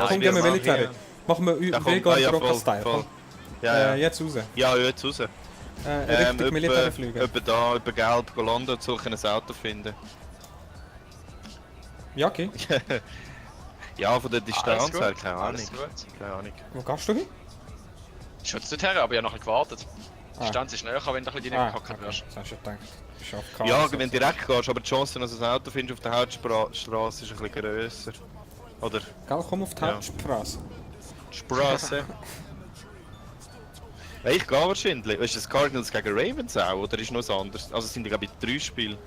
Komm, gehen wir Militär. Machen wir Vega und Rocker-Style. Komm. Ja. Jetzt raus. Ja, jetzt raus. Richtig Militär fliegen. Etwa da, über Gelb, landen und soll ein Auto finden. Ja, okay. Ja, von der Distanz her, keine Ahnung. Alles gut. Keine Ahnung. Wo gehst du hin? Schon nicht her, aber ich habe noch gewartet. Die Distanz ist näher, wenn du ein bisschen reingehackt okay. wirst. Das hast du gedacht. Ich schaff Ja, wenn du direkt gehst, aber die Chance, dass du ein Auto findest auf der Hauptstraße ist ein bisschen grösser. Oder? Gell, komm auf die Ja. Hauptstraße. Die Straße. Ja, ich gehe wahrscheinlich. Ist das Cardinals gegen Ravens auch, oder ist noch was anderes? Also es sind ja glaube ich 3 Spiele.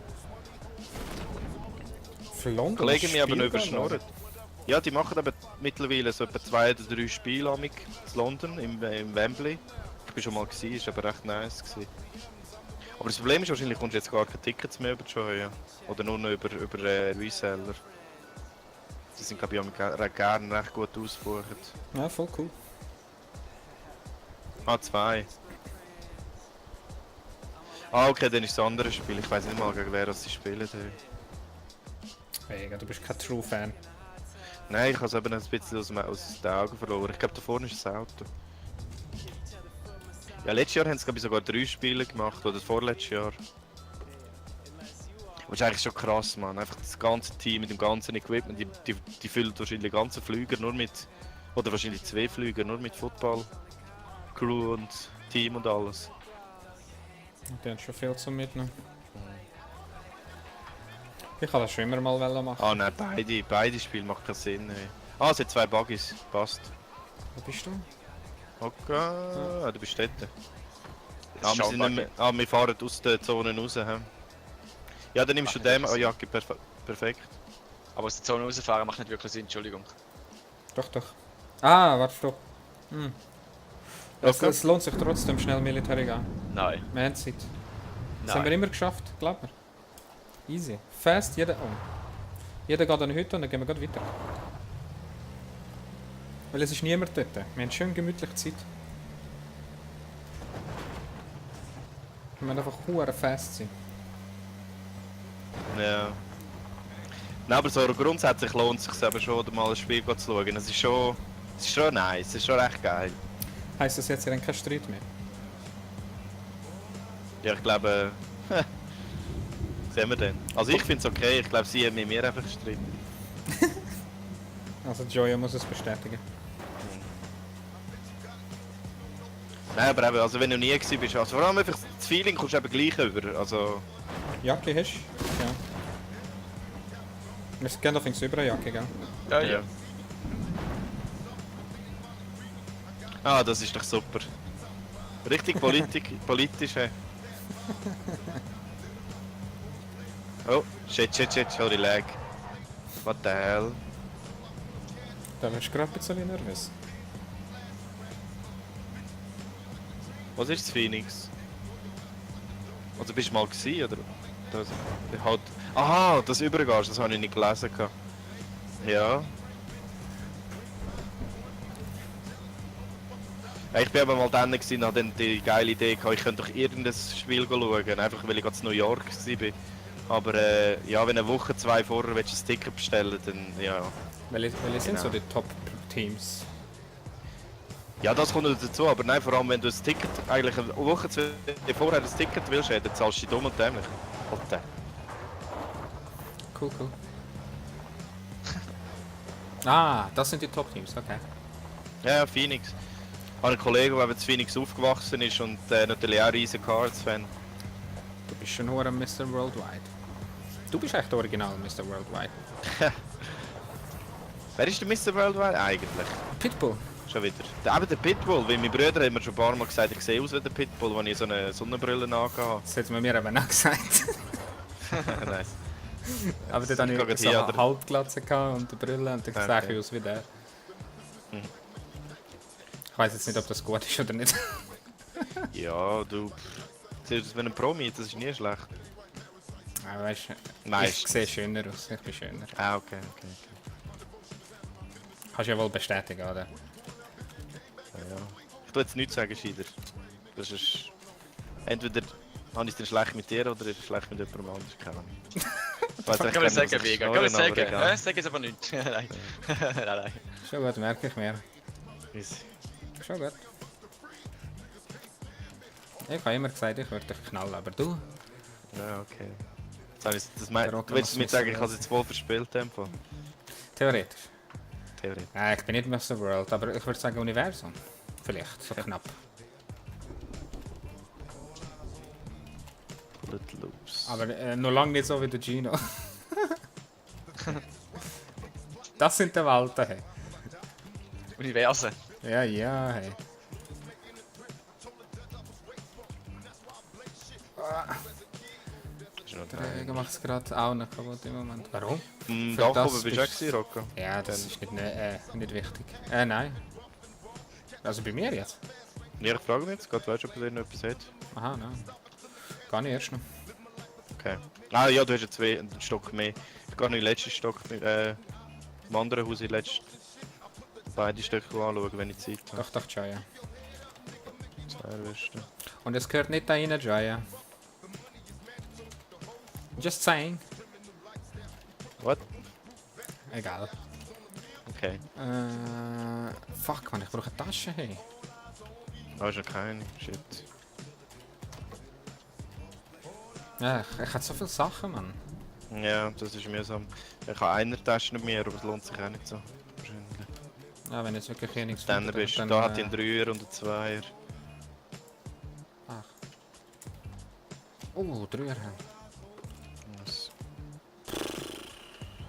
Für London. Kollegen mich aber noch spielt überschnurrt. Ja, die machen aber mittlerweile so etwa 2 oder 3 Spiele in London, im Wembley. Ich bin schon mal gewesen, ist aber recht nice gewesen. Aber das Problem ist wahrscheinlich, kommst du jetzt gar keine Tickets mehr über die Show, ja. Oder nur noch über Reseller. Die sind glaube ich gerne recht gut ausgebucht. Ja, voll cool. Ah, 2. Ah, okay, dann ist das andere Spiel. Ich weiß nicht mal, gegen wer sie spielen. Mega, du bist kein True-Fan. Nein, ich habe es eben ein bisschen aus den Augen verloren. Ich glaube, da vorne ist das Auto. Ja, letztes Jahr haben sie glaube ich sogar 3 Spiele gemacht, oder das vorletztes Jahr. Das ist eigentlich schon krass, Mann. Einfach das ganze Team mit dem ganzen Equipment, die füllt wahrscheinlich den ganzen Flüger nur mit, oder wahrscheinlich 2 Flüger nur mit Football. Crew und Team und alles. Die haben schon viel zum Mitnehmen. Ich kann das schon immer mal machen. Ah nein, beide Spiele machen keinen Sinn. Ey. Ah, es hat 2 Buggies, passt. Wo bist du? Okay, du bist dort. Das ist schon Wir fahren aus der Zone raus. He? Ja, dann nimmst du den Jacke, perfekt. Aber aus der Zone rausfahren macht nicht wirklich Sinn, Entschuldigung. Doch, doch. Ah, warte, stopp. Okay. Es lohnt sich trotzdem schnell Militär gehen. Nein. Wir haben Zeit. Das haben wir Nein. immer geschafft, glaub mir. Easy. Fast, jeder. Oh. Jeder geht an die Hütte und dann gehen wir gleich weiter. Weil es ist niemand dort. Wir haben schön gemütlich Zeit. Wir müssen einfach hure fast sein. Ja. Nein, aber so grundsätzlich lohnt es sich eben schon, mal ein Spiel zu schauen. Es ist schon nice, es ist schon recht geil. Heisst das jetzt, ihr habt keinen Streit mehr? Ja, ich glaube. Sehen wir denn? Also ich finde es okay, ich glaube sie haben mit mir einfach gestritten. Also Joya muss es bestätigen. Nein, aber eben, also wenn du nie gewesen bist, also vor allem einfach das Feeling kommst du eben gleich über. Also. Jacke hast du? Ja. Wir gehen auf über eine Jacke, gell? Ja, Ja. Ah, das ist doch super. Richtig politisch, hey. Oh, shit, sorry, lag. What the hell? Da wirst du gerade ein bisschen nervös. Was ist das Phoenix? Also bist du mal gewesen, oder? Das, halt... Aha, das Übergehst, das habe ich nicht gelesen. Ja. Ja, ich bin aber mal dann gewesen, hatte dann die geile Idee gehabt, ich könnte doch irgendein Spiel schauen, einfach weil ich gerade in New York war. Aber ja, wenn eine Woche, 2 vorher willst du ein Ticket bestellen, dann ja. Welche sind Genau. so die Top-Teams? Ja, das kommt noch dazu, aber nein, vor allem wenn du ein Ticket, eigentlich eine Woche, 2 vorher ein Ticket willst, dann zahlst du dumm und dämlich. Alter. Cool. Ah, das sind die Top-Teams, okay. Ja, Phoenix. Ich habe einen Kollegen, der in Phoenix aufgewachsen ist und natürlich auch ein riesen Cards-Fan. Du bist schon nur ein Mr. Worldwide. Du bist echt der Original Mr. Worldwide. Wer ist der Mr. Worldwide eigentlich? Pitbull. Schon wieder. Eben der Pitbull, weil meine Brüder haben mir schon ein paar Mal gesagt, ich sehe aus wie der Pitbull, wenn ich so eine Sonnenbrille angehabe. Das hat man mir eben auch gesagt. Nice. Aber dann Ich hatte gehe ich so hier, eine oder? Halbglatze und die Brille und dann Okay. sehe ich aus wie der. Mhm. Ich weiß jetzt nicht, ob das gut ist oder nicht. Ja, du. Siehst du das wie ein Promi? Das ist nie schlecht. Aber weißt du, ich Meistens. sehe schöner aus, ich bin schöner. Ah, okay. Kannst du ja wohl bestätigen, oder? Ja. Ich tue jetzt nichts sagen, Scheider. Das ist... Entweder habe ich es dann schlecht mit dir oder ist es schlecht mit jemandem anderes, keine Ahnung. Weiß Ich echt kann nicht, sagen, was ich Vega. schnurren, Kann aber sagen. egal. Ja, sag jetzt aber nicht. Nein. Nein. Schon gut, merke ich mir. Easy. Schon gut. Ich habe immer gesagt, ich würde dich knallen, aber du? Ja, okay. Das Der Rocker willst du mir muss sagen, ich wissen. habe es jetzt wohl verspielt, Tempo? Theoretisch. Theorie. Ich bin nicht Mr. World, aber ich würde sagen Universum. Vielleicht, so knapp. Bullet loose. Aber noch lange nicht so wie der Gino. Das sind die Welten, hey. Universen. Ja, ja, hey. Ist noch Der dran. Regen macht es gerade auch nicht kaputt im Moment. Warum? Im Für Dach das oben bist du auch bist- gewesen, Rocco? Ja, das ist nicht wichtig. Nein. Also bei mir jetzt? Ja, ich frage mich jetzt, gerade weißt du, ob er noch etwas hat. Aha, nein. Gar nicht erst noch. Okay. Ah ja, du hast jetzt einen Stock mehr. Ich gehe noch in den letzten Stock, im anderen Haus in den letzten beide Stöcke anschauen, wenn ich Zeit habe. Doch, Jaya. Sehr Westen. Und es gehört nicht da rein, Jaya. Just saying. What? Egal. Okay. Fuck, man, ich brauche eine Tasche, hey. Da ist noch keine. Shit. Ja, ich habe so viele Sachen, Mann. Ja, das ist mühsam. Ich habe eine Tasche nicht mehr, aber es lohnt sich auch nicht so. Wahrscheinlich. Ja, wenn jetzt wirklich hier nichts Dann findet, bist du, da hat die einen Dreier und einen Zweier. Ach. Oh, 3er haben. Was?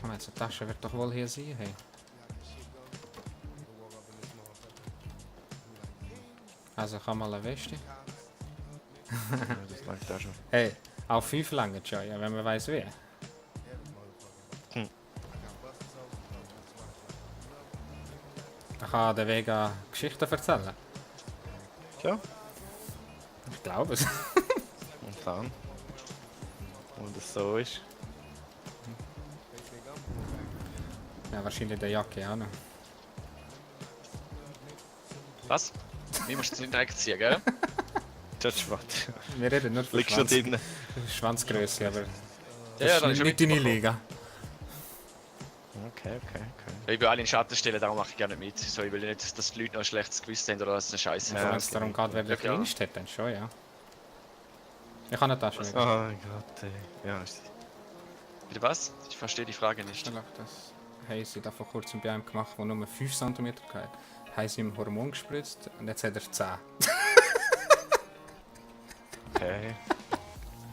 Komm jetzt, eine Tasche wird doch wohl hier sein, hey. Also, ich habe mal eine Weste. Ja, das langt auch schon. Hey, auf 5 lange, Jaya, wenn man weiß wie. Ich kann der Vega Geschichten erzählen. Tja, Ich glaube es. und dann. Und das so ist. Ja, wahrscheinlich der Jacke auch noch. Was? Wie musst du es nicht direkt ziehen, gell? Das ist schwarz. Wir reden nur von Liegst schon Schwanz drin. Schwanzgröße, aber Ja, das dann ist ist nicht deine Liga. Okay. Ich will alle in den Schatten stellen, darum mache ich gerne nicht mit. So, ich will nicht, dass die Leute noch ein schlechtes Gewissen haben oder dass es eine Scheiße Ja, ist. wenn es darum geht, wer der Ja, klar. kleinste hat, dann schon, ja. Ich habe eine Tasche. Was? Vega. Oh mein Gott, ey. Ja, ist Bitte was? Ich verstehe die Frage nicht. Das haben sie da vor kurzem bei einem gemacht, der nur 5 cm hatte. Haben sie ihm Hormon gespritzt und jetzt hat er 10. okay.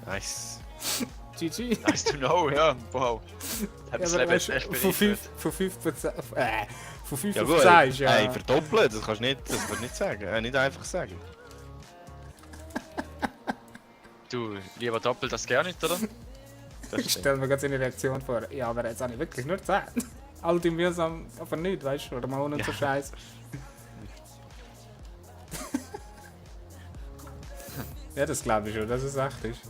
Nice. GG. Nice to know, ja. Wow. Hat das Leben jetzt echt von bereichert. 5 Ja auf gut, 10 ist ja... ey, verdoppeln, das kannst du nicht, das kannst du nicht sagen. Nicht einfach sagen. Du, lieber doppelt das gerne nicht, oder? Das Ich stimmt. stelle mir gerade seine Reaktion vor. Ja, aber jetzt habe ich wirklich nur 10. All die mühsam, aber nicht, weißt du, oder mal ohne so Scheiß. Ja, das glaube ich schon, dass es echt ist.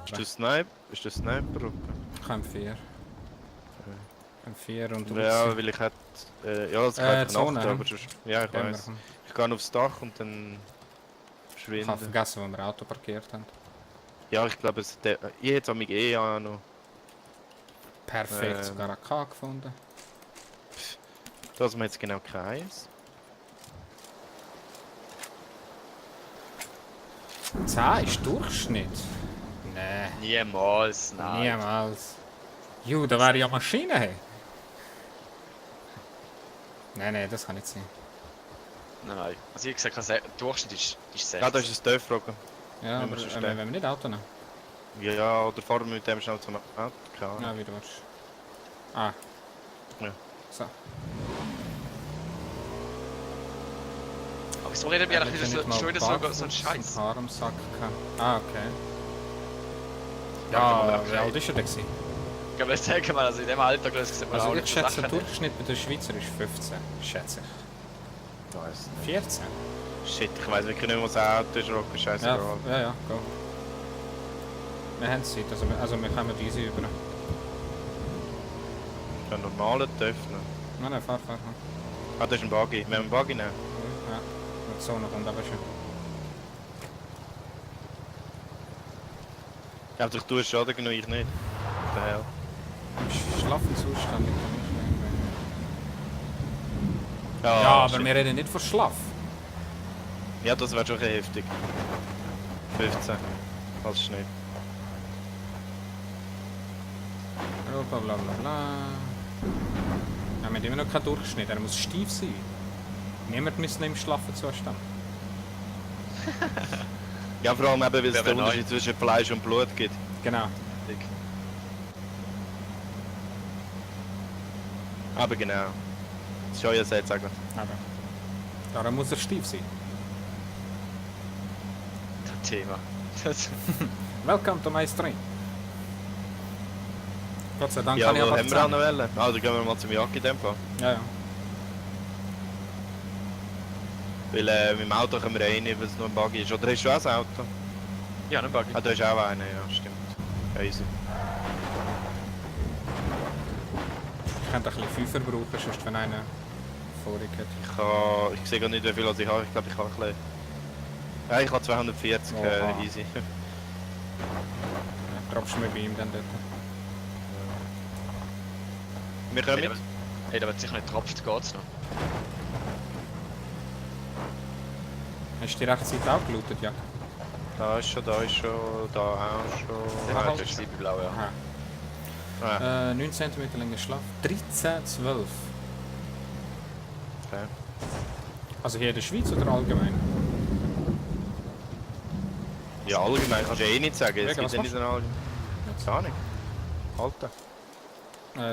Ist das Sniper? Ist das Sniper? Ich habe 4. Ein 4 und Ja, weil ich hätte. Ja, das kann ich Zone, Nacht, hä? aber sonst. Ja, ich weiß. Ich gehe aufs Dach und dann. Ich habe Verschwinden. vergessen, wo wir das Auto parkiert haben. Ja, ich glaube, ich hätte mich eh auch noch. Perfekt, sogar ein K gefunden. Da haben wir jetzt genau keins. 10 ist Durchschnitt? Nee, Niemals, nein. niemals. Ju, da wäre ja Maschine, hey. Nein, das kann nicht sein. Nein. Also ich gesagt, der Durchschnitt ist 6. Ja, da ist ein Dörfrage. Ja, Wenn aber wir schon wenn wir nicht Auto nehmen. Ja, oder fahren wir mit dem schnell zum Auto? Keine Ahnung. Ja, wie du willst. Ah. Ja. So. Aber wieso reden wir eigentlich Hätte schon wieder so ein Scheiß? Harmsack gehabt. Ah, okay. Ja, Ja, aber wie alt ist er denn? gewesen? Ich kann mir sagen, also in dem Alter gesehen wir Also auch ich nicht schätze, der Sachen. Durchschnitt bei den Schweizer ist 15. Schätze ich. Weiss 14? nicht. Shit, ich weiß wirklich nicht, was ein Auto ist, Rocker, Ja, scheißegal. ja, go. Wir haben Zeit, also wir kommen diese über. Ich kann normalen öffnen. Nein, fahr. Ah, das ist ein Buggy. Wir haben einen Buggy nehmen. Ja, mit so noch kommt aber schon. Aber du tust Schaden genug, ich nicht. The hell. Im schlaffen Zustand liegt er nicht mehr. Ja, Ja, aber stimmt. wir reden nicht von Schlaf. Ja, das wäre schon ein bisschen heftig. 15. Das ist nicht. Bla bla bla bla. Ja, wir haben immer noch keinen Durchschnitt, er muss steif sein. Niemand müsste im schlaffen Zustand. Ja, vor allem eben, weil es Wer den neu? Unterschied zwischen Fleisch und Blut gibt. Genau. Aber genau. Das ist euer Satz sagen. Aber darum muss er steif sein. Das Thema. Das, Welcome to my stream. Gott sei Dank Ja, kann ich wo aber haben wir auch noch zusammen. wollen? Ah, dann gehen wir mal zum Jagd in dem Fall. Ja, ja. Weil mit dem Auto können wir rein, weil es nur ein Buggy ist. Oder hast du auch ein Auto? ja, ein Buggy. Ah, du hast auch einen, ja, stimmt. Easy. Ich könnte ein bisschen Fünfer brauchen, sonst wenn einer vorig hat. Ich sehe gar nicht, wie viel ich habe. Ich glaube, ich habe ein bisschen... Ja, ich habe 240, Oha. easy. Ja, droppst du mir bei ihm dann dort. Wir kommen mit. Hey, da wird sicher nicht tropft, geht's noch. Hast du die rechte Seite auch gelootet, ja? Da ist schon, da ist schon, da auch schon. Ja, Ah, halt das ist... ist bei blau, ja. Aha. Ah, 9 cm langer Schlaf. 13, 12. okay. Also hier in der Schweiz oder allgemein? Ja, allgemein kannst du eh nicht sagen. Es Wegen, gibt was ja nicht einen allgemein. Gar nicht. Alter.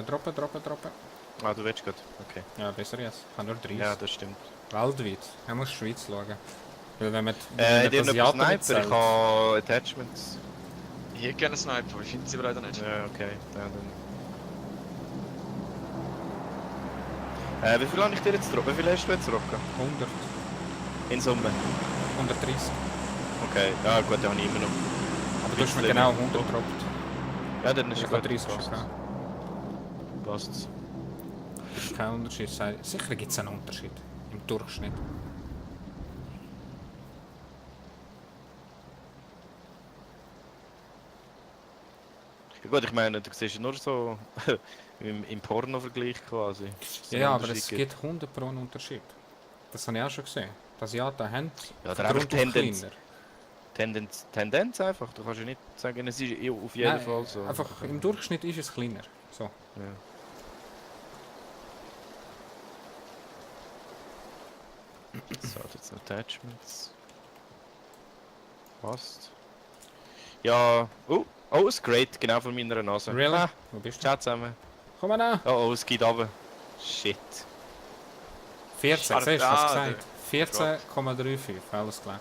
Droppen. Ah, du willst gut. Okay. Ja, besser jetzt. Ich habe nur 30. Ja, das stimmt. Weltweit. Er muss Schweiz schauen. Weil wenn man Ich habe noch Asiaten Sniper, nicht zählt- ich habe Attachments. Ich hätte gerne einen Sniper, aber ich finde sie aber leider nicht. Ja, okay. Ja, dann. Wie viel habe ich dir jetzt drauf? Wie viel hast du jetzt drauf? 100. In Summe? 130. Okay, ja gut, dann habe ich immer noch. Aber du hast mir genau 100 gedroppt. Ja, dann ist Ich es habe gut. 30 Passt. schon. Passt. Das ist kein Unterschied. Sicher gibt es einen Unterschied. Im Durchschnitt. Ja, gut, ich meine, du siehst ja nur so im Porno-Vergleich quasi. dass es einen Ja, aber Unterschied es gibt 100 pro einen Unterschied. Das habe ich auch schon gesehen. Die Asiaten haben Ja, von oder einfach Grund auf Tendenz. kleiner. Tendenz einfach. Du kannst ja nicht sagen, es ist auf jeden Nein, Fall so. Einfach im Durchschnitt ist es kleiner. So. Ja. So, jetzt noch Attachments. Passt. Ja. Oh, es Great, genau von meiner Nase. Really? Ah, Wo bist du? ciao zusammen. Komm mal an! Oh, es geht runter. Shit. 14, Schade, siehst du, was ah, gesagt? 14,35, alles klar.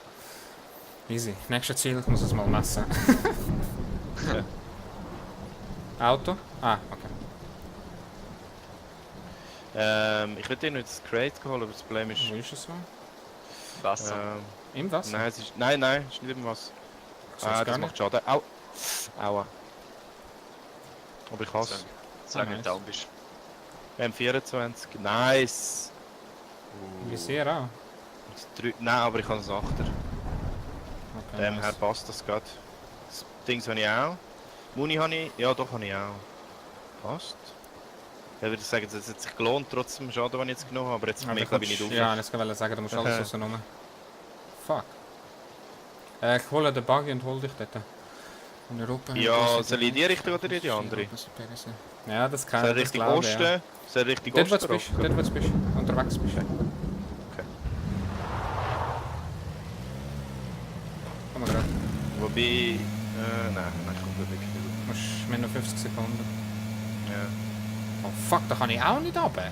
Easy. Nächstes Ziel, ich muss es mal messen. Auto? Ah, okay. Ich würde dir noch das Crate holen, aber das Problem ist... Wo ist es so? Wasser. Im Wasser? Nein, es ist... Nein, es ist nicht im Wasser. Ich seh's Ah, gar das nicht. macht Schaden. Au! Aua. Aber ich hasse. Solange du nice. nicht down bist. M24. Nice! Wie sehr auch? Nein, aber ich habe einen 8er. Okay, Dem nice. her passt das gerade. Das Ding habe ich auch. Muni habe ich. Ja, doch habe ich auch. Passt. Ich würde sagen, es hat sich gelohnt, trotzdem Schaden, den ich jetzt genommen habe. Aber jetzt Aber mehr du glaube ich nicht kommst- auf. Ja, das kann ich sagen, du musst alles Aha. rausnehmen. Fuck. Ich hole den Buggy und hol dich dort. In Europa. Ja, soll ich in die Richtung oder in die andere? Ja, das kann Soll das Richtung glaube ich, Osten? ja. Soll Richtung Dort, wo Osten du bist, rauf? dort, wo du bist, unterwegs bist. Okay. Komm mal gerade. Wobei... nein, kommt wirklich nicht. Du musst mir noch 50 Sekunden. Ja. Oh fuck, da kann ich auch nicht runter.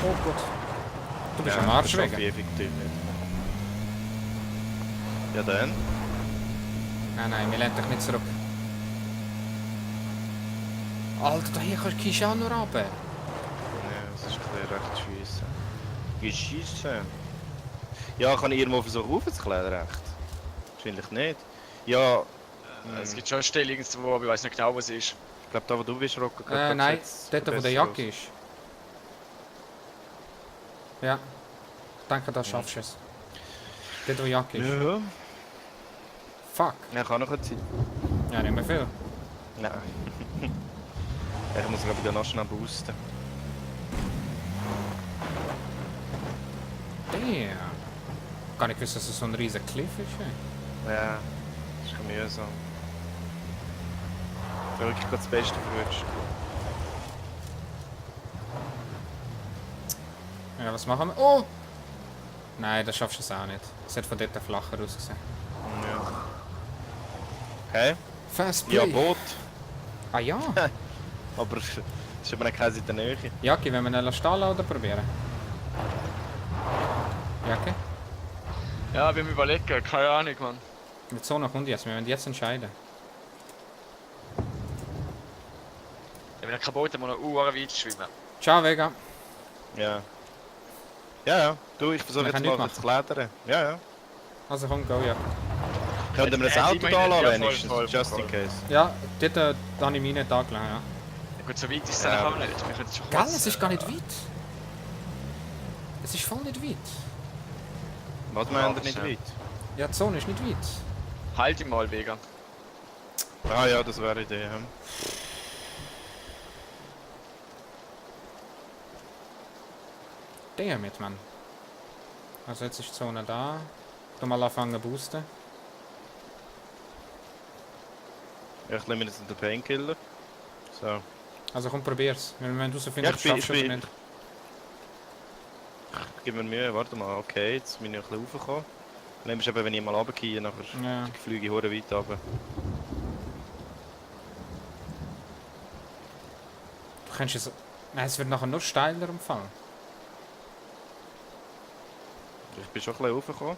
Oh Gott. Du bist Ja, am Arsch das schaffe wegen. ich effektiv nicht. Ja dann. Nein, wir lehnen dich nicht zurück. Alter, da hier kannst du auch noch runter. Ja, das ist ein bisschen recht schiessen. Geschissen? Ja, kann ich irgendwo versuchen aufzuklettern, recht? Wahrscheinlich nicht. Ja, Es gibt schon eine Stelle irgendwo, aber ich weiß nicht genau, wo sie ist. ich glaube da wo du bist, Rocco. Nein, dort wo der Jacke ist. Ja. Ich denke, da schaffst du es. Dort wo die Jacke ist. Ja. Fuck. Ja, kann noch eine Zeit. Ja, nicht mehr viel. Nein. Ich muss glaube ich noch schnell boosten. Damn. Gar nicht gewusst, dass es so ein riesen Cliff ist. Ey. Ja, das ist ein bisschen mühsam. Ich habe wirklich gerade das Beste verwünscht. Ja, was machen wir? Oh! Nein, das schaffst du es auch nicht. Es hat von dort flacher ausgesehen. Ja. Okay. Fast Ja, Play. Boot. Ah ja? Aber es ist aber keins in der Nähe. Jacki, wenn wir ihn stehen lassen oder probieren? Jacki? Ja, wir haben überlegt, keine Ahnung, Mann. Mit so einer kommt jetzt. Wir müssen jetzt entscheiden. Wenn er kein Boot hat, muss er weit schwimmen. Ciao, Vega. Ja. Ja, ja. Du, ich versuche Wir jetzt können mal nichts zu klettern. Ja, ja. Also komm, go, ja. Könnten wir das Auto immerhin- da lassen, ja, wenigstens? voll, Just voll. in case. Ja, dort habe ich meine Tag gelassen, ja. Ja, gut, so weit ist es Ja, dann auch aber- nicht. Wir können schon Gell, kurz, es ist gar nicht weit. Es ist voll nicht weit. Was meint ihr das nicht ja. weit? Ja, die Zone ist nicht weit. Halt ihn mal, Vega. Ah ja, das wäre eine Idee. Ja. Damn it, Mann. Also jetzt ist die Zone da. Du mal anfangen zu boosten. Ja, ich nehme jetzt den Painkiller. So. Also komm, probier's. Wir müssen herausfinden, Ja, ob du es schaffst oder ich nicht. Gib mir Mühe, warte mal. Okay, jetzt bin ich ein bisschen raufgekommen. Dann ist eben, wenn ich mal runtergehe, nachher Ja. fliege ich hure weit runter. Du kannst es... Nein, es wird nachher nur steiler im Fall. Ich bin schon ein bisschen raufgekommen.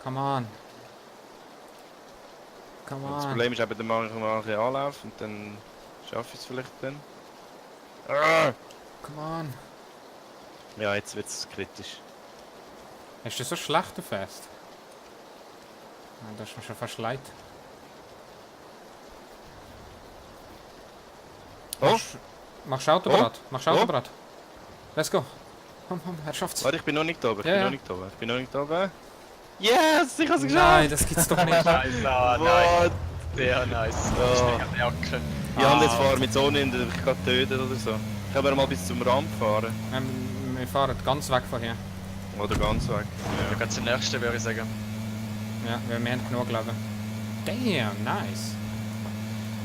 Come on. Come Und das on. Problem ist eben, dann mache ich mal ein bisschen Anlauf und dann schaffe ich es vielleicht dann. Ah! Come on. Ja, jetzt wird es kritisch. Hast du so schlecht fest? Ja, das ist mir schon fast leid. Oh, Machst du Autobrat? Machst du Oh. Autobrat? Let's go. Komm, komm, er schafft's. warte, ich bin noch nicht da oben. Ich Ja, bin ja. noch nicht da oben. Ich bin noch nicht da oben. Yes, ich habe es geschafft! Nein, das gibt's doch nicht. Nice, nice. What? Sehr nice. Ja. Ich Jacke. Ich habe jetzt vorher mit Sonne in der ich kann töten oder so. Ich kann mal bis zum Rand fahren. Wir fahren ganz weg von hier. Oder ganz weg. Ja, ganz zum nächsten würde ich sagen. Ja, wir haben genug geladen. Damn, nice.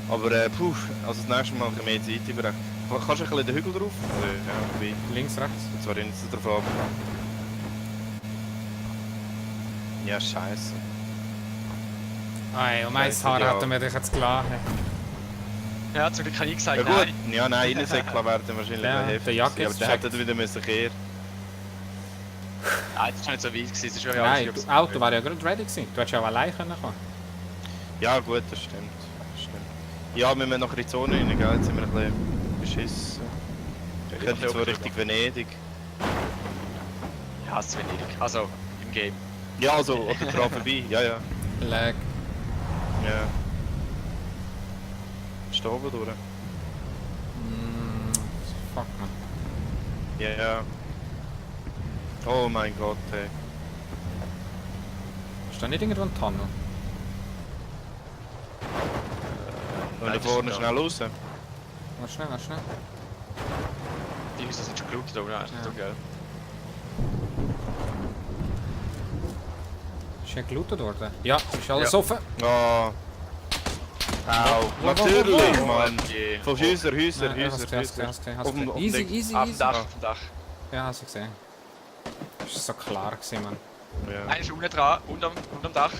Aber puh, also das nächste Mal mehr Zeit überrechnen. Kannst du ein bisschen den Hügel drauf? Ja, wie? Links, rechts. Und zwar nicht so drauf ab. Ja, scheiße. Ei, um ein Scheiße, Haar ja. hätten wir dich jetzt geladen. Ja, zum Glück habe ich gesagt, Ja gut, nein. ja nein, Innensäckler werden wahrscheinlich Ja, noch heftig. der Jacke sein, ist aber der gecheckt. hätte wieder müssen kehren. Nein, das war nicht so weit gewesen. Das ist wirklich Nein, alles das Auto wäre ja gerade ready gewesen. Du hättest ja auch allein können kommen. Ja gut, das stimmt. Das stimmt. Ja, wir müssen nachher in die Zone rein, gell? Jetzt sind wir ein bisschen beschissen. Ich könnte jetzt zwar Richtung Venedig. Ich hasse Venedig. Also, im Game. Ja, also, oder dran vorbei. Ja, ja. Lag. Ja. Ist da oben durch? Fuck, man. Ja, ja. Oh mein Gott, ey. Ist da nicht irgendwo ein Tunnel? Und Nein, da das vorne ist da. schnell raus. Warte schnell, warte schnell. Die Häuser sind schon gelootet, aber nein, Ja. so geil. Ist hier gelootet worden? Ja, ist alles Ja. offen. Oh. Au. Wo, Natürlich, wo? Mann. Okay. Von Häuser, Häuser, Ja, Häuser, hast du Häuser. Auf dem Easy, easy, Auf dem easy. Dach, auf dem Dach. Ja, hast du gesehen. Das war so klar gewesen, Mann. Ja. Einer ist unten dran, unterm Dach.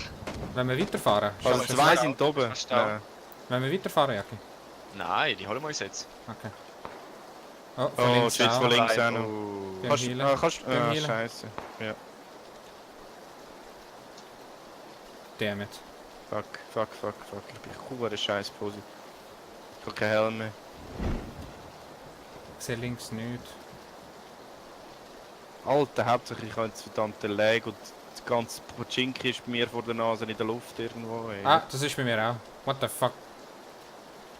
Wenn wir weiterfahren, Also schaffst du zwei es? sind oben. Kannst du Ja. Wenn wir weiterfahren, Jacki. Nein, die holen wir uns jetzt. Okay. Oh, von Oh, links shit, auch. von links auch Nein, noch. oh. Beim Kannst Healen. kannst Beim ah, Healen. scheiße. Ja. Damn it. Fuck. Ich bin eine scheiß Pose. Ich habe keinen Helm mehr. Ich sehe links nichts. Alter, hauptsächlich ich habe jetzt verdammte Lag und das ganze Pochinki ist bei mir vor der Nase in der Luft irgendwo. Ey. Ah, das ist bei mir auch. What the fuck?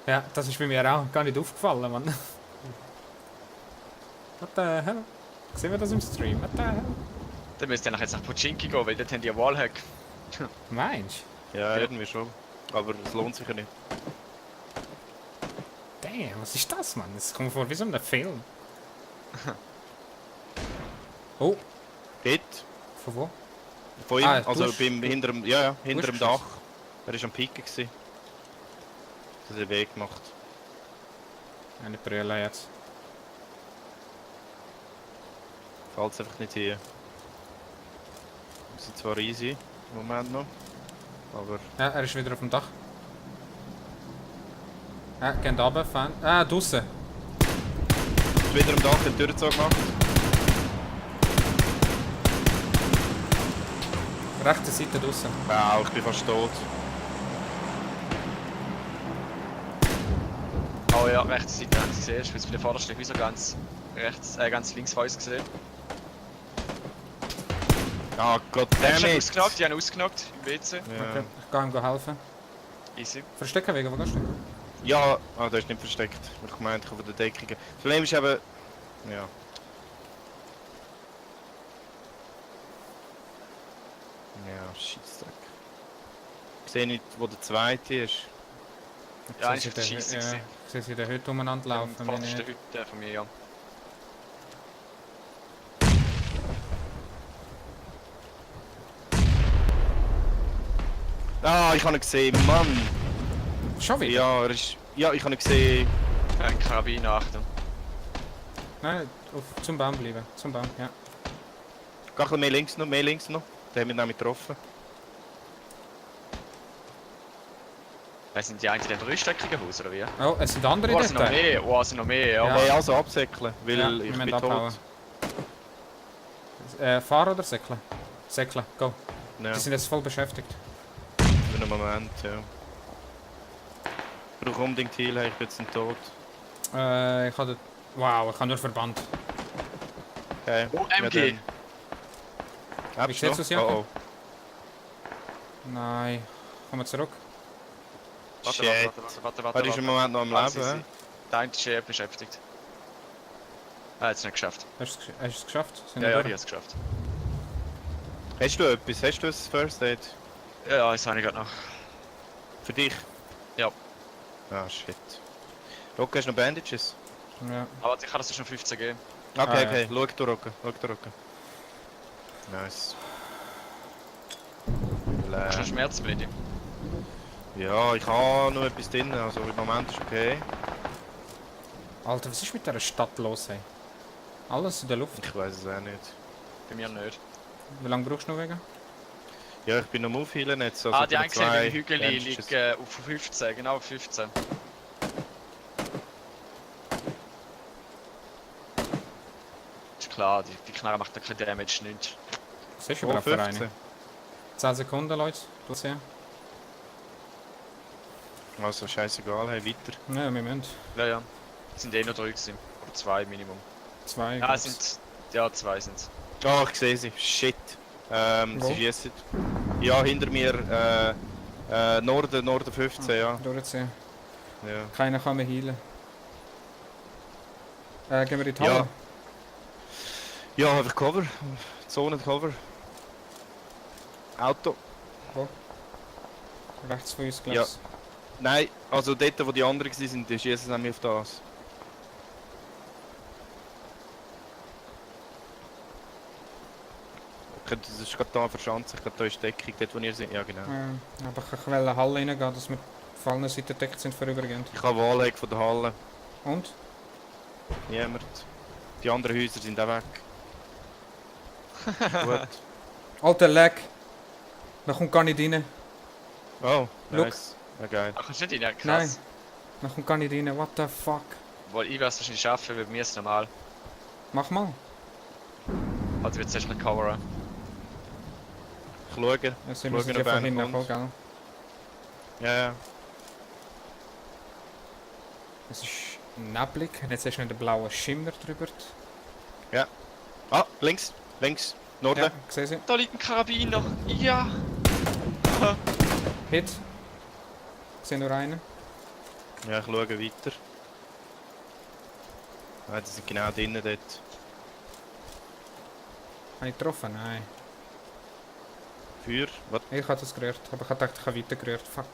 Ja, das ist bei mir auch. Gar nicht aufgefallen, Mann. What the hell? Sehen wir das im Stream? What the hell? Dann müsst ihr jetzt nach Pochinki gehen, weil dort haben die einen Wallhack. Meinst Ja, irgendwie schon. Aber es lohnt sich ja nicht. du? Damn, was ist das, Mann? Das kommt vor wie so ein Film. Oh, Dort, von wo? von ihm, Ah, du also hast- hinterm, ja, hinterm hast Dach. Er war am Piken. Gewesen. Das hat den Weg gemacht. Eine Brille jetzt. Fällt einfach nicht hier. Wir sind zwar easy im Moment noch. Aber Ja, er ist wieder auf dem Dach. Ja, geht runter, Fan. Ah, draussen. ist wieder am Dach die Tür zugemacht. Rechte Seite draussen. Wow, ich bin fast tot. Oh ja, rechts Seite haben sie gesehen. Ich bin jetzt bei der Vorderstelle wie so ganz rechts, ganz links von uns gesehen. Ah, Die haben goddammit! schon ausgenockt, die haben ausgenockt im WC. Ja. Okay, ich gehe ihm helfen. Easy. Verstecken wegen, wo gehst du? Ja, ah, der ist nicht versteckt. Ich meinte, ich auf der Deckung. Das Problem ist eben. Ja. Ja, Scheissdreck. Ich sehe nicht, wo der zweite ist. Ja, Ich eigentlich auf der Scheisse ja, gesehen. ich sehe sie da heute umeinander laufen. wenn Vorderste ich- Hütte von mir, ja. Ah, ich habe ihn gesehen, Mann! Schon wieder? Ja, er ist. Ja, ich habe ihn gesehen. Ein Karabiner, Achtung. Nein, zum Baum bleiben. Zum Baum, ja. Geh ein bisschen mehr links noch, mehr links noch. Den haben wir nämlich getroffen. Wer sind die eigentlich in dem dreistöckigen Haus, oder wie? Oh, es sind andere Oh, es sind noch dort. mehr, oh, es sind noch mehr, ja. Ja. Hey, also absäckeln, weil Ja, ich wir bin müssen tot. abhauen. Fahren oder säckeln? Säckeln, go. Ja, Die sind jetzt voll beschäftigt. für einen Moment, ja. Ich brauche unbedingt Heal, hey, ich bin jetzt ein Tod. Ich habe... Wow, ich habe nur Verband. Okay. Oh, MG. Ja, Wie steht's aus, Jakob? Oh, Nein. Kommen wir zurück. oh. Warte, Shit. warte. Er ist im Moment noch am Ah, Leben, hä? Der eine ist beschäftigt. Ah, hat es nicht geschafft. Hast du es geschafft? Sind Ja, wir ja, durch? die hat es geschafft. Hast du etwas? Hast du ein First Aid? Ja, ja, das habe ich gerade noch. Für dich? Ja. Ah, shit. Rocky, hast du noch Bandages? Ja. Aber ich kann das schon 15 geben. Okay, Ah, ja. okay, schau du Rocky, Nice. Hast du noch Schmerzmittel? Ja, ich habe noch etwas drin, also im Moment ist okay. Alter, was ist mit dieser Stadt los, ey? Alles in der Luft. Ich weiß es auch nicht. Bei mir nicht. Wie lange brauchst du noch wegen? Ja, ich bin noch am Aufheilen jetzt. Also Die bei einzelnen zwei Hügel Bandages. liegen auf 15, genau auf 15. Ist klar, die Knarre macht da kein Damage, nichts. Was ist Oh, überhaupt für 15. eine? 10 Sekunden, Leute. Du siehst. Also scheißegal, hey, weiter. Ja, wir müssen. Ja, ja. Es sind eh noch 3 gewesen. Oder 2 Minimum. 2. Ja, es sind. Ja, 2 sind es. Oh, ich sehe sie. Shit. Wo? Sie schießen. Ja, hinter mir, Norden 15, ja. Durchziehen. Ja. Keiner kann mehr heilen. Gehen wir in die Ja. Halle? Ja, einfach Cover. Zone Cover. Auto. Rechts von uns, Ja. glaubst Nein, also dort, wo die anderen waren, die schießen nämlich auf das. Okay, das ist gerade da verschanzt, gerade da ist die Deckung, dort wo ihr seid. Ja, genau. Aber ich will in die Halle reingehen, dass wir auf allen Seiten gedeckt sind vorübergehend. Ich habe Wahlheg von der Halle. Und? Niemand. Die anderen Häuser sind auch weg. Gut. Alter Lag! Man kommt gar nicht rein. Oh, Look. nice. Ja, geil. Ach, kannst du nicht rein? Nein. Krass. Man kommt gar nicht rein. What the fuck? Weil ich werde es wahrscheinlich schaffen, weil bei mir ist es normal. Mach mal. Also wird es erst recoveren. Ich schaue. Ja, sie Schau, müssen wenn ja er von Band hinten kommt. kommen, gell? Ja, ja. Es ist neblig. Jetzt hast du noch den blauen Schimmer drüber. Ah, links. Links. Norden. Ja, sehe sie. Da liegt ein Karabiner. Ja. Hit. Ich sehe nur einen. Ja, ich schaue weiter. Ah, die sind genau drinnen dort. Habe ich getroffen? Nein. Feuer. Was? Ich habe das gerührt, aber ich habe gedacht, ich habe weiter gerührt. Fuck.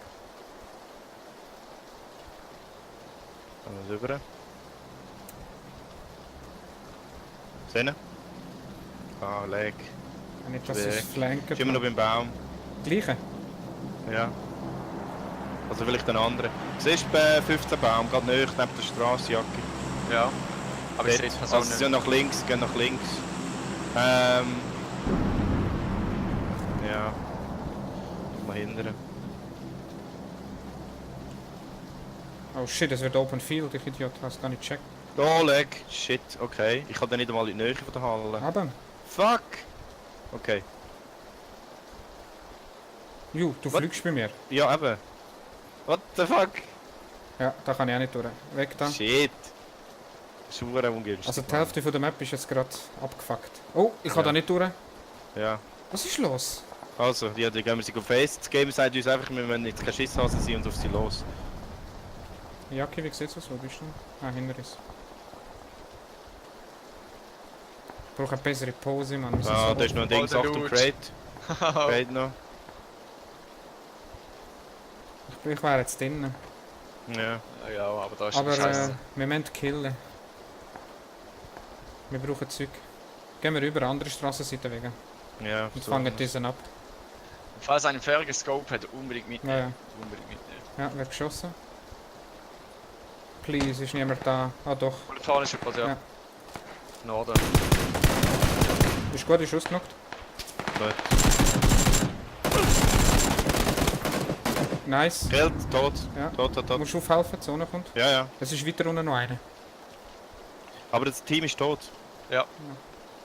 Alles rüber. Sehen? Ah, leg. Nicht, dass Weg. es flanken. Ist immer noch beim Baum. Gleiche? Ja. Also vielleicht ein anderer. Siehst du bei 15 Baum, gerade näher neben der Straße, Jacke. Ja. Aber ich sehe die Person Also sie nicht. gehen nach links, gehen nach links. Ja. Mal hindern. Oh shit, es wird Open Field, ich Idiot, hast du gar nicht gecheckt. Oh, leg. Shit, okay. Ich kann dann nicht einmal in die Nähe von der Halle. Aber, Fuck! Okay. Ju, du What? fliegst bei mir. Ja, eben. What the fuck? Ja, da kann ich auch nicht durch. Weg da. Shit. Schwere ungünstig. Also die Hälfte von der Map ist jetzt gerade abgefuckt. Oh, ich kann Ja. da nicht durch. Ja. Was ist los? Also, die gehen wir sich auf Face. Das Game sagt uns einfach, wir müssen jetzt kein Schisshase sein und auf sie los. Jacke, wie sieht's aus? Wo bist du? Ah, hinter uns. Ich brauche eine bessere Pose, Mann. Wir sind Ah, so da ist noch ein Oh, Ding, der Achtung, Loot. Crate. Crate noch. ich wäre jetzt drinnen. Ja. Ja, aber da ist Aber Scheiße. wir müssen killen. Wir brauchen Zeug. Gehen wir über andere Strassenseite wegen. Ja, Und so. fangen diesen ab. Falls einen fairen Scope hat, unbedingt mitnehmen. Ja, ja. Unbedingt mitnehmen. Ja, wird geschossen. Please, ist niemand da. Ah doch. Und vorne ist jemand, ja. Ja. Norden. Ist gut, ist ausgenockt. Gut. Nice. Geld, tot. Ja. Tot, tot, Du tot. musst aufhelfen, die Zone kommt. Ja, ja. Es ist weiter unten noch einer. Aber das Team ist tot. Ja.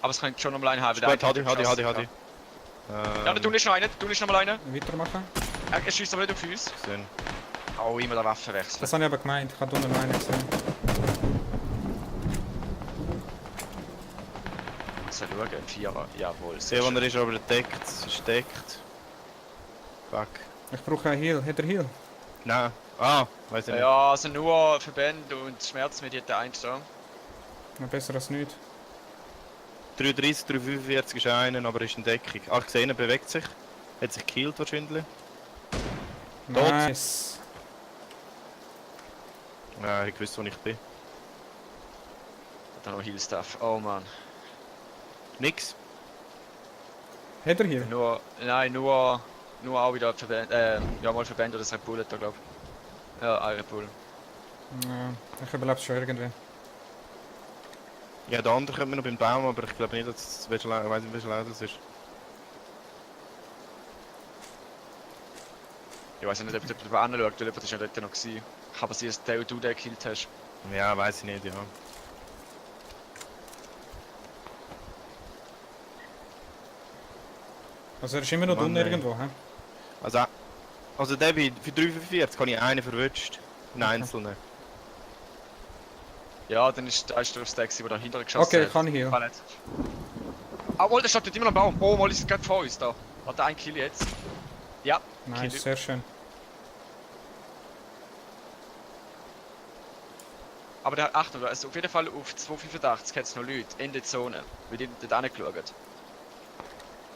Aber es könnte schon noch mal einen haben. Ist gut, Hadi. Ja, da tun ist noch einer, da tun ist noch mal einer. Weitermachen. Er schießt aber nicht auf uns. Gesehen. Oh, immer der Waffe wechseln. Das habe ich aber gemeint. Ich habe unten noch einen gesehen. So schauen, ein Vierer. Jawohl. Sehr, wo er ist, aber deckt. Ist deckt. Fuck. Ich brauche einen Heal. Hat er Heal? Nein. Ah, weiß ich nicht. Ja, also nur Verbände und Schmerzmedikamente einstehen. Noch besser als nichts. 330, 345 ist einer, aber ist in Deckung. Ah, ich sehe, er bewegt sich. Hat sich gekillt wahrscheinlich. Tot. Nice. Ja, ich wusste, wo ich bin. Dann noch Heal Stuff. Oh Mann. Nix. Hat er Heal? Nur, nein, nur auch wieder Verbände, ja mal Verbände oder das Red Bull, da glaub ich. Ja, ein Red Bull. Ja, ich überlebe schon irgendwie. Ja, der andere kommt mir noch beim Baum, aber ich glaube nicht, dass es ich weiß nicht, wie laut das ist. Ich weiß nicht, ob jemand da anschaut, weil jemand ist ja dort noch gewesen. Ich habe sie, dass du den gekillt hast. Ja, weiß ich nicht, ja. Also er ist immer noch Mann, unten ey. irgendwo, hä? Also der für 345 habe ich einen verwünscht. Einen einzelnen. Ja, dann ist der Taxi, der dahinter geschossen Okay, hat. ich kann Heal. Kann nicht. Ah, wohl, der steht dort immer noch im Baum. Oh, mal ist gerade vor uns da. Hat der einen Kill jetzt? Ja. Nice, Kill. sehr schön. Aber der, Achtung, also auf jeden Fall auf 285 hat es noch Leute in der Zone. Wir haben dort angeschaut.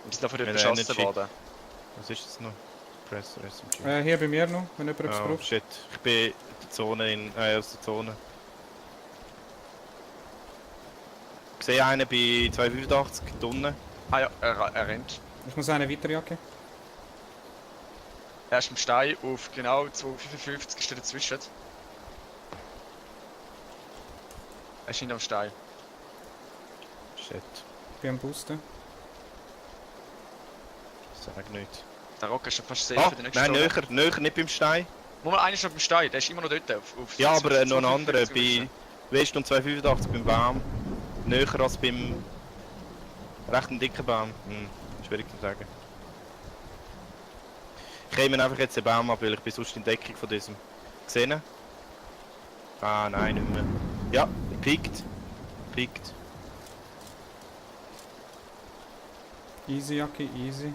Und sind davon dort Mit beschossen Energy. worden. Was ist das noch? Press SMG. Hier bei mir noch, wenn jemand etwas Oh braucht. shit, ich bin in der Zone aus der Zone. Ich sehe einen bei 285 Tonnen. Ah ja, er rennt. Ich muss eine Weiterjacke. Er ist im Stein auf genau 255 steht dazwischen. Er ist hinter am Stein. Shit, Ich bin am Boosten. sag nicht. Der Rock ist schon fast safe Ah, für die nächste nein, Stunde. näher, nicht beim Stein. Nur mal einer ist noch beim Stein, der ist immer noch dort. Auf Ja, aber noch ein 255 anderer, bei gewesen. West und 285 beim Baum. Näher als beim rechten dicken Baum. Schwierig zu sagen. Ich nehme einfach jetzt den Baum ab, weil ich bin sonst in Deckung von diesem. Gesehen? Ah, nein, nicht mehr. Ja, piekt. Piekt. Easy Jacke, easy.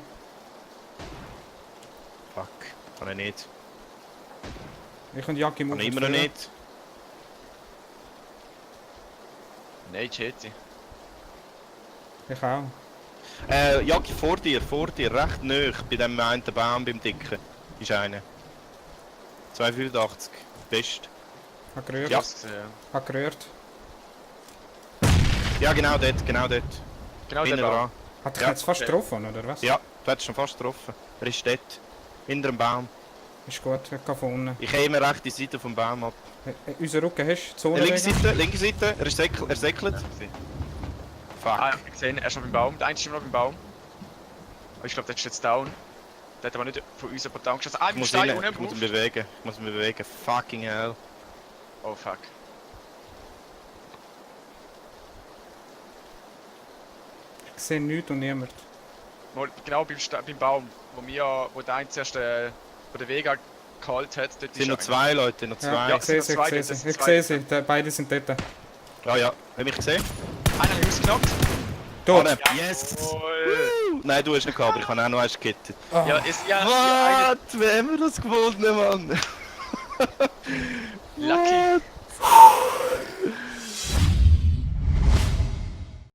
Fuck, kann ich nicht. Ich und Jacke Kann muss ich immer noch nicht. Nein, ich hätte. Ich auch. Jacki, vor dir, recht nah, bei dem einen Baum beim Dicken. Ist einer. 285, best. Hab gerührt. Ja. Das gesehen, ja. Hab gerührt. Ja, genau dort. Genau der Hinten Baum. dran. Hat dich Ja. jetzt fast getroffen, oder was? Ja, du hättest schon fast getroffen. Er ist dort. Hinter dem Baum. Ist gut, ich kann von unten. Ich käme recht die Seite vom Baum ab. Unser Rücken hast du, Zone. Linke Seite, er säckelt. Fuck. Ah, ich hab gesehen, er ist noch beim Baum. Der eine ist immer noch beim Baum. Aber ich glaube, der ist jetzt down. Der hat aber nicht von uns jemand down geschossen. Ah, Ich im muss Stein rein, unten ich muss im mich Busch. bewegen. Fucking hell. Oh fuck. Ich sehe nichts und niemand. Mal, genau beim Baum, wo der eine zuerst wo der Weg geholt hat. Dort Es sind noch zwei Leute, noch zwei. Ja. Ich sehe sie, ich sehe sie. Ich sehe sie, beide sind dort. Ah ja, hab ich gesehen? Einer hat ausgenockt. Tot! Anne, yes! Jawohl. Nein, du hast nicht gehabt, aber ich habe auch noch eins gekittet. Ah. Ja, ist ja What? Wie haben wir das gewonnen, Mann? Lucky. What?